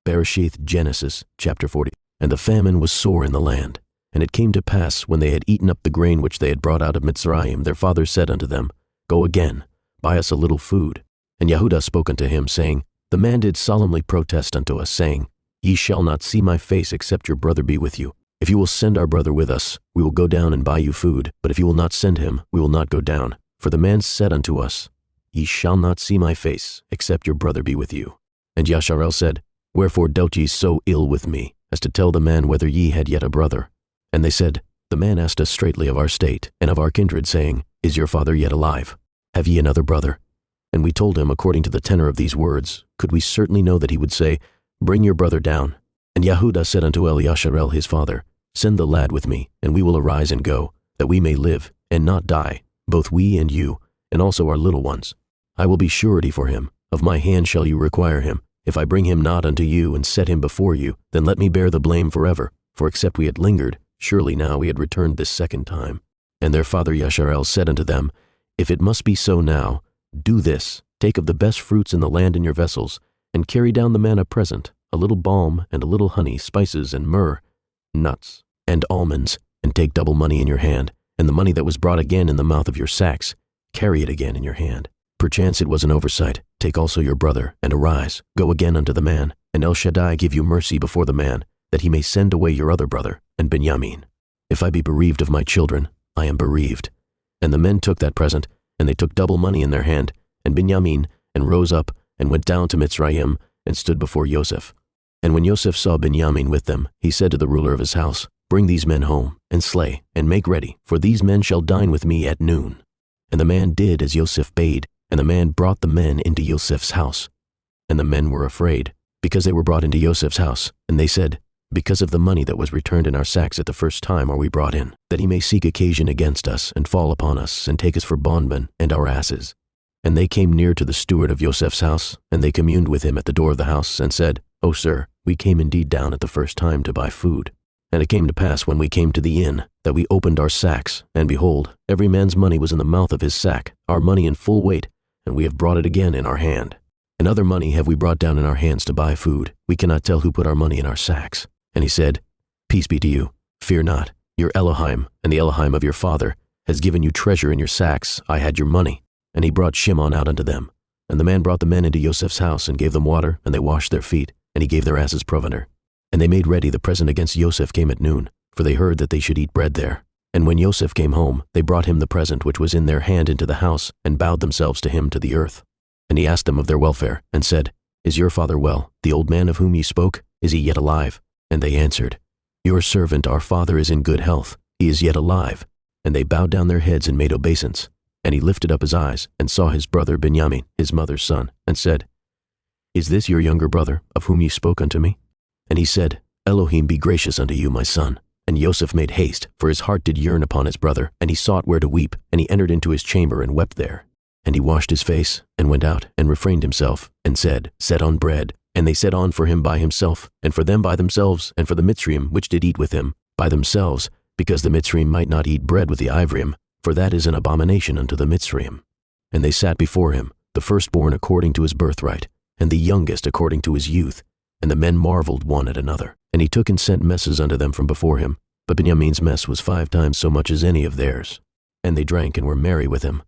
BERE'SHIYTH, Genesis, chapter 40. And the famine was sore in the land. And it came to pass, when they had eaten up the grain which they had brought out of Mitzrayim, their father said unto them, Go again, buy us a little food. And Yehudah spoke unto him, saying, The man did solemnly protest unto us, saying, Ye shall not see my face, except your brother be with you. If you will send our brother with us, we will go down and buy you food. But if you will not send him, we will not go down. For the man said unto us, Ye shall not see my face, except your brother be with you. And Yasharel said, Wherefore dealt ye so ill with me, as to tell the man whether ye had yet a brother? And they said, The man asked us straitly of our state, and of our kindred, saying, Is your father yet alive? Have ye another brother? And we told him, according to the tenor of these words, could we certainly know that he would say, Bring your brother down. And Yehudah said unto Yasharel his father, Send the lad with me, and we will arise and go, that we may live, and not die, both we and you, and also our little ones. I will be surety for him. Of my hand shall you require him. If I bring him not unto you, and set him before you, then let me bear the blame forever. For except we had lingered, surely now we had returned this second time. And their father Yasharel said unto them, If it must be so now, do this, take of the best fruits in the land in your vessels, and carry down the man a present, a little balm, and a little honey, spices, and myrrh, nuts, and almonds, and take double money in your hand, and the money that was brought again in the mouth of your sacks, carry it again in your hand. Perchance it was an oversight. Take also your brother, and arise, go again unto the man, and El Shaddai give you mercy before the man, that he may send away your other brother, and Benjamin. If I be bereaved of my children, I am bereaved. And the men took that present, and they took double money in their hand, and Benjamin, and rose up, and went down to Mitzrayim, and stood before Joseph. And when Joseph saw Benjamin with them, he said to the ruler of his house, Bring these men home, and slay, and make ready, for these men shall dine with me at noon. And the man did as Joseph bade, and the man brought the men into Joseph's house. And the men were afraid, because they were brought into Joseph's house. And they said, Because of the money that was returned in our sacks at the first time are we brought in, that he may seek occasion against us, and fall upon us, and take us for bondmen, and our asses. And they came near to the steward of Joseph's house, and they communed with him at the door of the house, and said, O sir, we came indeed down at the first time to buy food. And it came to pass, when we came to the inn, that we opened our sacks, and behold, every man's money was in the mouth of his sack, our money in full weight, and we have brought it again in our hand. And other money have we brought down in our hands to buy food. We cannot tell who put our money in our sacks. And he said, Peace be to you. Fear not. Your Elohim, and the Elohim of your father, has given you treasure in your sacks. I had your money. And he brought Shimon out unto them. And the man brought the men into Joseph's house, and gave them water, and they washed their feet, and he gave their asses provender. And they made ready the present against Joseph came at noon, for they heard that they should eat bread there. And when Joseph came home, they brought him the present which was in their hand into the house, and bowed themselves to him to the earth. And he asked them of their welfare, and said, Is your father well, the old man of whom ye spoke? Is he yet alive? And they answered, Your servant our father is in good health, he is yet alive. And they bowed down their heads and made obeisance. And he lifted up his eyes, and saw his brother Benjamin, his mother's son, and said, Is this your younger brother, of whom ye spoke unto me? And he said, Elohim be gracious unto you, my son. And Joseph made haste, for his heart did yearn upon his brother, and he sought where to weep, and he entered into his chamber and wept there. And he washed his face, and went out, and refrained himself, and said, Set on bread. And they set on for him by himself, and for them by themselves, and for the Mitzrayim which did eat with him, by themselves, because the Mitzrayim might not eat bread with the Ivrim, for that is an abomination unto the Mitzrayim. And they sat before him, the firstborn according to his birthright, and the youngest according to his youth. And the men marveled one at another. And he took and sent messes unto them from before him. But Benjamin's mess was 5 times so much as any of theirs. And they drank and were merry with him.